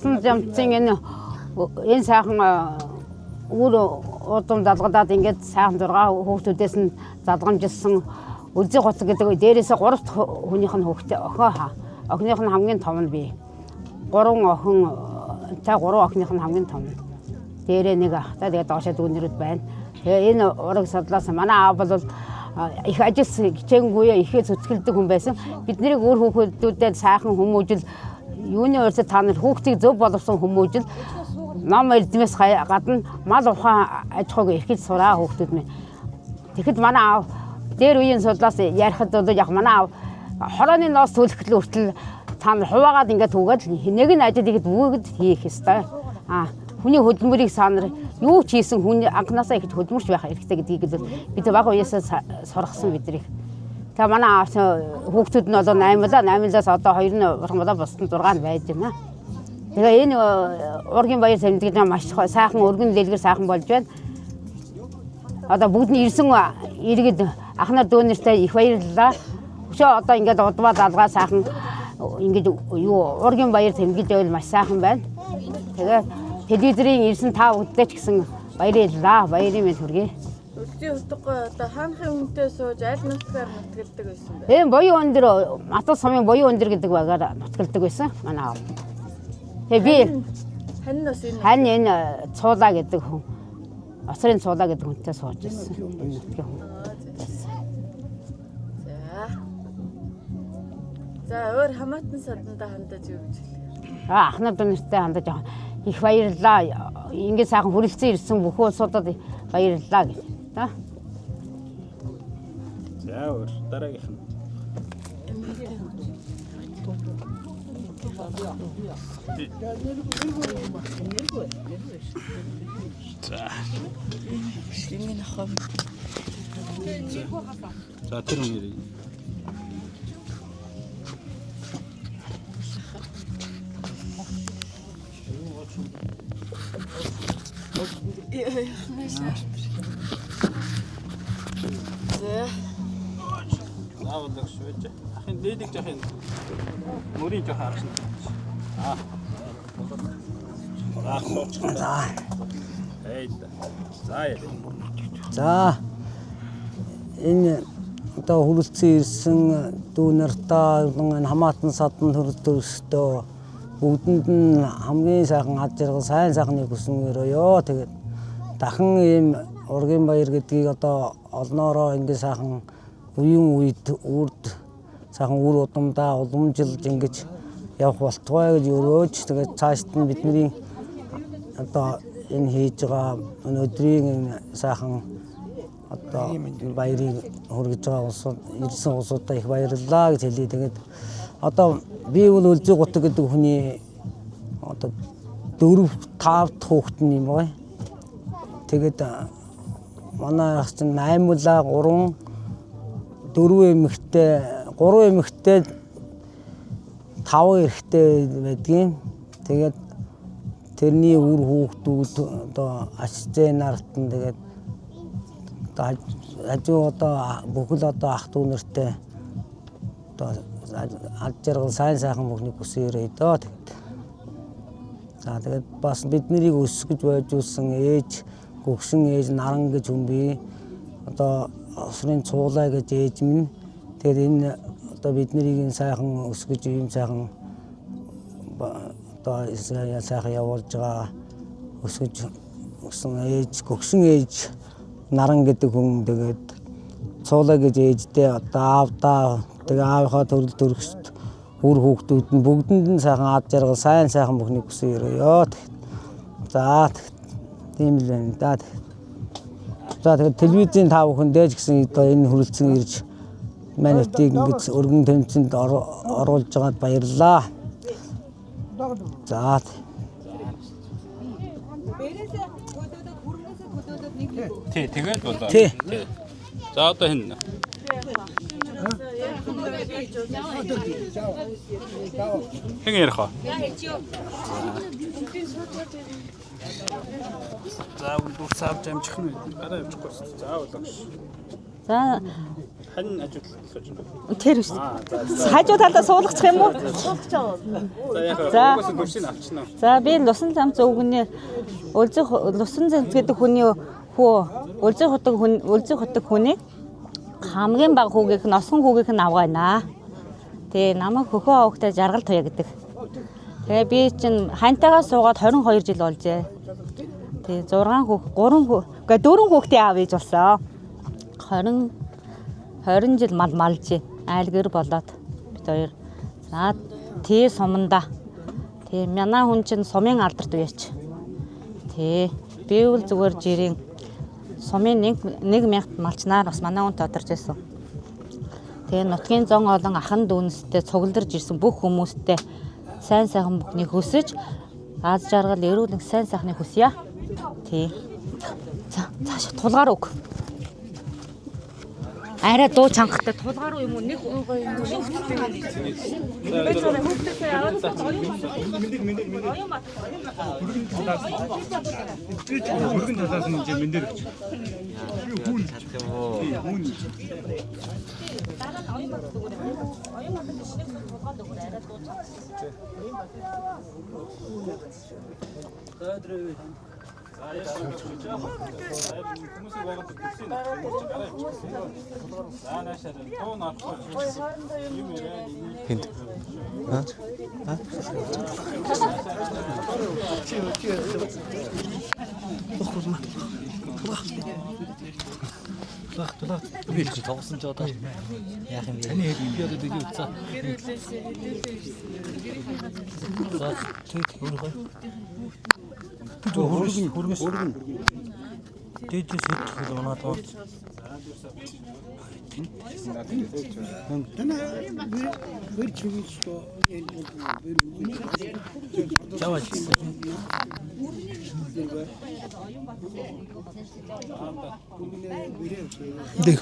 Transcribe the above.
Замцын энэ сайхан үр удам залгадаад ингээд сайхан 6 хүүхдүүдээс нь залгамжилсан Үлзий гоц гэдэг дээрээсээ 3 хүнийх нь хүүхдээ охиных нь хамгийн том нь би. 3 охиных нь хамгийн том. Дээрээ нэг ахтай тэгээд доошоо дүүнэрүүд байна. Тэгээ энэ ураг судлаас манай аав бол их ажил хичээнгүй ихээ зүтгэлдэг хүн байсан. Бидний өөр хүүхдүүдэд сайхан хүмүүжил юуны өрсөд та нар хүүхдийг зөв боловсон хүмүүжил ном эрдмээс гадна мал ухаан аж ахуйг эрхэлж сураа хүүхдүүд минь. Тэгэхэд манай аав дээр үеийн судлаас ярихад бол яг манай аав хорооны ноос түлхэл хүртэл та нар хуваагаад ингээд түгээд нэг нь ажил ихэд бүгд хийх ёстой. Хүний хөдөлмөрийг санаар юу ч хийсэн хүн анханасаа ихэд хөдөлмөрч байх хэрэгтэй гэдгийг бид баг уяасаа сургасан бидрийг. Тэгээ манай аав хүүхдүүд нь бол 8-аас одоо 2 нь ургамлаа босдон 6 нь байж байна. Тэгээ энэ ургийн баяр тэмдэг маш сайхан өргөн дэлгэр сайхан болж байна. Одоо бүгд нь ирсэн иргэд ахнаар дүүнэртэй их баярлалаа. Өшөө одоо ингээд удмаа залгаа сайхан ингээд ургийн баяр тэмдэглэж байвал маш сайхан байна. Тэгээ телевизэрийн ирсэн та бүгдээ ч гэсэн баярлалаа. Баярын мэнд хүргэе. Үлзий утга одоо хаанхын үнэтэй сууж аль нутгаар нутгалдаг байсан бэ? Энэ боёо өндөр Матус сумын боёо өндөр гэдэг багаар нутгалдаг байсан. Манай аав. Тэгээ би хань энэ цуулаа гэдэг хүн. Осрын цуулаа гэдэг хүнтэй сууж байсан. Энэ нутгийн хүн. За өөр хамаатан садандаа хандаж юу гэж хэлээ? Ахнаар дүүнэртэй хандаж их баярлалаа. Ингээд сайхан хүрэлцэн ирсэн бүх улсуудад баярлалаа гэж. За өөр дараагийнх нь. За тэр хүн ирээ. Заавал швэж. Ахын дээдэг жахын мөрийн жах харсан. За энэ одоо хүрэлцэн ирсэн дүүнартаа энэ хамаатан садан төрөлтөөрөстөө бүгдэнд нь хамгийн сайхан аж аргал сайн сайхныг хүсэн өрөөё. Тэгээд дахин ийм ургийн баяр гэдгийг одоо олноороо ингэ сайхан үеийн үед үрд сайхан үр удамдаа уламжилж ингэж явах болтугай гэж өрөөж тэгээд цаашд нь бидний одоо энэ хийж байгаа өнөөдрийн энэ сайхан одоо баярыг хүргэж байгаа улсууд ирсэн улсуудаа их баярлалаа гэж хэлье. Тэгээд одоо би бол Үлзий гутаг гэдэг хүний одоо 4-5 хүүхэд юм бай. Тэгээд манай ах чинь 8-уулаа 4 эмэгтэй 5 эрэгтэй байдгийн. Тэгээд тэрний үр хүүхдүүд одоо ашигтай нарт нь тэгээд хажуу одоо бүхэл одоо ах дүү нартай одоо аж аргал сайн сайхан бүхнийг хүсээрэй доо. За тэгээд бас биднийг өсгөж байжулсан ээж гөгшин ээж наран гэж хүн би одоо осрын цуулаа гэж ээж минь тэгээд энэ одоо биднийг сайхан өсгөж ийм сайхан одоо сайхан явуулж байгаа өсгөж өссөн ээж гөгшин ээж наран гэдэг хүн тэгээд цуулаа гэж ээжтэй одоо аавдаа тэгээд аавынхаа төрөл төрөст үр хүүхдүүд нь бүгдэнд нь сайхан ад жаргал сайн сайхан бүхнийг хүсэн өрөөё. За тийм л байна да. За тэгээд телевизийн та бүхэн дээж гэсэн одоо энэ хүрэлцэн ирж манайхыг ингэж өргөн тэмцэнд оруулж байгаад баярлалаа. За тэгээд болоо. За одоо хин. Хин ярих уу? За үл дүр савж амжих нь арай явчихгүй. За болоо. За хань ажиглаж байна. Тэр биш. Хажуу талдаа суулгачих юм уу? За яг За. угсаа бүршин авчихна. За би Лусан зам зөвгөний Лусан зам гэдэг хүний хүү Өлзий хотог хүний хамгийн бага хүүгийнх нь осгон хүүгийнх нь авгаана. Тэгээ намайг хөхөө авахтай жаргал туяа гэдэг. Тэгээ би чинь хантайгаа суугаад 22 жил болжээ. Тэгээ 4 хүүхдээ аав ээж болсон. 20 жил малжээ. Айлгэр болоод бид хоёр. За тий суманда. Тэгээ манай хүн чинь сумын алдарт уяач. Тий би үл зүгээр жирийн сумын 1000 малчнаар бас манай хүн тодорч байсан. Тэгээ нутгийн зон олон ахан дүүнстэй цугларж ирсэн бүх хүмүүстэй сайн сайхан бүхнийг хүсэж аз жаргал эрүүл сайн сайхныг хүсье. Тий. За цааш тулгаар өг. Арай дуу чангахтай тулгаар уу юм уу нэг Өргөн талаас нь иже мэндэр өгч. Хүмүүсийг байгаад төсөө. За наашаа тоо наахгүй. Юм яриа. Хинт. Тулаа. Би ч тоглосон ч одоо яах юм бэ? Таны би одоо дэги утсаа. За тэг хөргөө. Хөргөс. Дэдэс хэвчээ унаа тоо. Дэх.